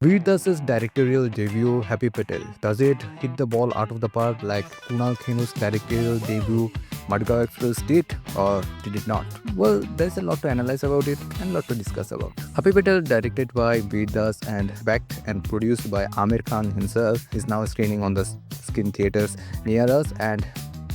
Veer Das's directorial debut, Happy Patel, does it hit the ball out of the park like Kunal Khenu's directorial debut, Madgaon Express did, or did it not? Well, there's a lot to analyze about it and a lot to discuss about. Happy Patel, directed by Veer Das and backed and produced by Amir Khan himself, is now screening on the screen theaters near us, and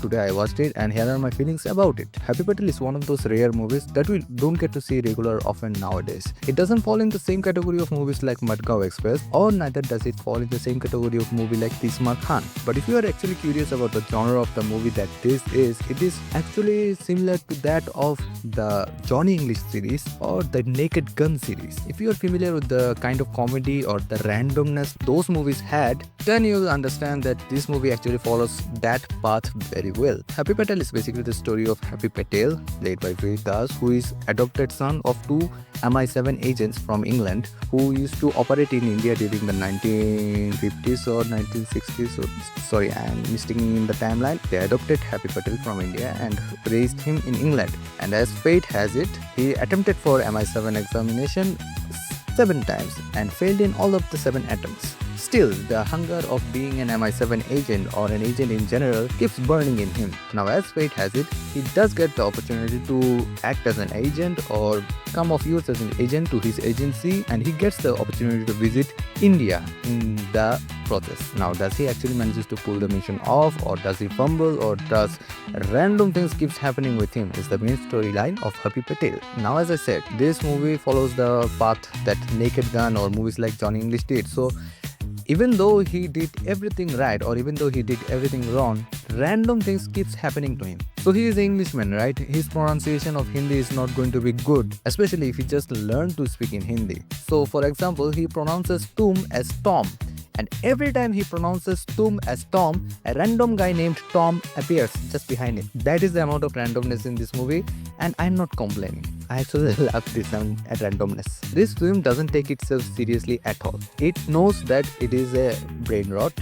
today I watched it and here are my feelings about it. Happy Patel is one of those rare movies that we don't get to see regular often nowadays. It doesn't fall in the same category of movies like Madgaon Express, or neither does it fall in the same category of movie like Tismar Khan. But if you are actually curious about the genre of the movie that this is, it is actually similar to that of the Johnny English series or the Naked Gun series. If you are familiar with the kind of comedy or the randomness those movies had, then you'll understand that this movie actually follows that path very well. Happy Patel is basically the story of Happy Patel, played by Veer Das, who is adopted son of two MI7 agents from England who used to operate in India during the 1950s or 1960s. Sorry, I'm mistaking in the timeline. They adopted Happy Patel from India and raised him in England. And as fate has it, he attempted for MI7 examination 7 times and failed in all of the 7 attempts. Still, the hunger of being an MI7 agent or an agent in general keeps burning in him. Now, as fate has it, he does get the opportunity to act as an agent or come of use as an agent to his agency, and he gets the opportunity to visit India in the process. Now, does he actually manages to pull the mission off, or does he fumble, or does random things keeps happening with him is the main storyline of Happy Patel. Now, as I said, this movie follows the path that Naked Gun or movies like Johnny English did. So even though he did everything right or even though he did everything wrong, random things keeps happening to him. So he is an Englishman, right? His pronunciation of Hindi is not going to be good, especially if he just learned to speak in Hindi. So for example, he pronounces Tum as Tom. And every time he pronounces Tum as Tom, a random guy named Tom appears just behind him. That is the amount of randomness in this movie, and I'm not complaining. I actually love this at randomness. This film doesn't take itself seriously at all. It knows that it is a brain rot,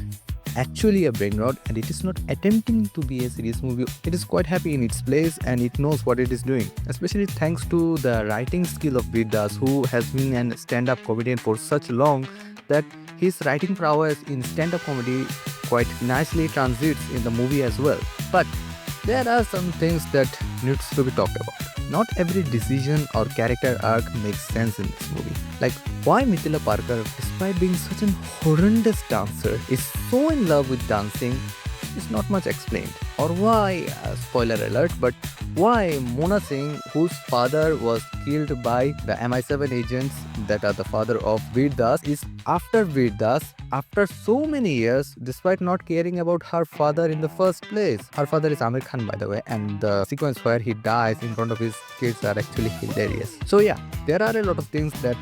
actually a brain rot, and it is not attempting to be a serious movie. It is quite happy in its place and it knows what it is doing, especially thanks to the writing skill of Veer Das, who has been a stand-up comedian for such long that his writing prowess in stand-up comedy quite nicely transits in the movie as well. But there are some things that needs to be talked about. Not every decision or character arc makes sense in this movie. Like why Mithila Parker, despite being such an horrendous dancer, is so in love with dancing is not much explained. Or why, spoiler alert, but why Mona Singh, whose father was killed by the MI7 agents that are the father of Veer Das, is after Veer Das after so many years, despite not caring about her father in the first place. Her father is Amir Khan, by the way, and the sequence where he dies in front of his kids are actually hilarious. So yeah, there are a lot of things that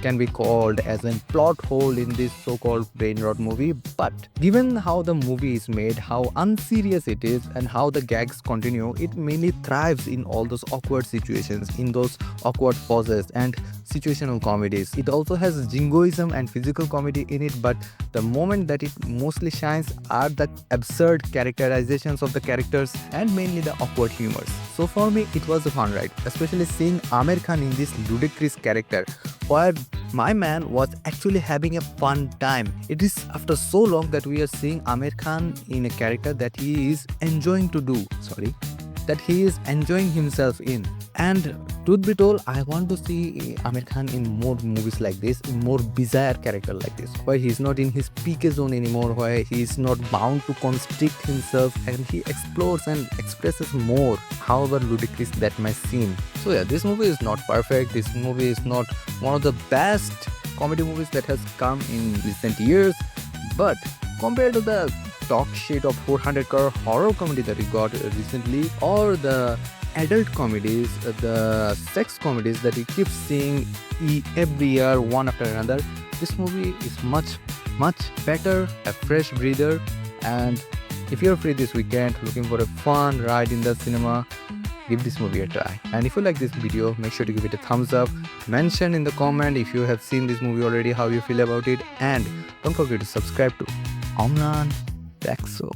can be called as a plot hole in this so-called brain rot movie, but given how the movie is made, how unserious it is, and how the gags continue, it mainly thrives in all those awkward situations, in those awkward pauses and situational comedies. It also has jingoism and physical comedy in it, but the moment that it mostly shines are the absurd characterizations of the characters and mainly the awkward humors. So for me, it was a fun ride, especially seeing Amir Khan in this ludicrous character, where my man was actually having a fun time. It is after so long that we are seeing Amir Khan in a character that he is enjoying to do. That he is enjoying himself in. And truth be told, I want to see Amir Khan in more movies like this, in more bizarre character like this, where he is not in his PK zone anymore, where he is not bound to constrict himself, and he explores and expresses more, however ludicrous that might seem. So yeah, this movie is not perfect. This movie is not one of the best comedy movies that has come in recent years, but compared to the talk shit of 400 crore horror comedy that we got recently, or the adult comedies, the sex comedies that we keep seeing every year one after another, this movie is much better, a fresh breather. And if you're free this weekend looking for a fun ride in the cinema, give this movie a try. And if you like this video, make sure to give it a thumbs up, mention in the comment if you have seen this movie already how you feel about it, and don't forget to subscribe to Omran Daxo.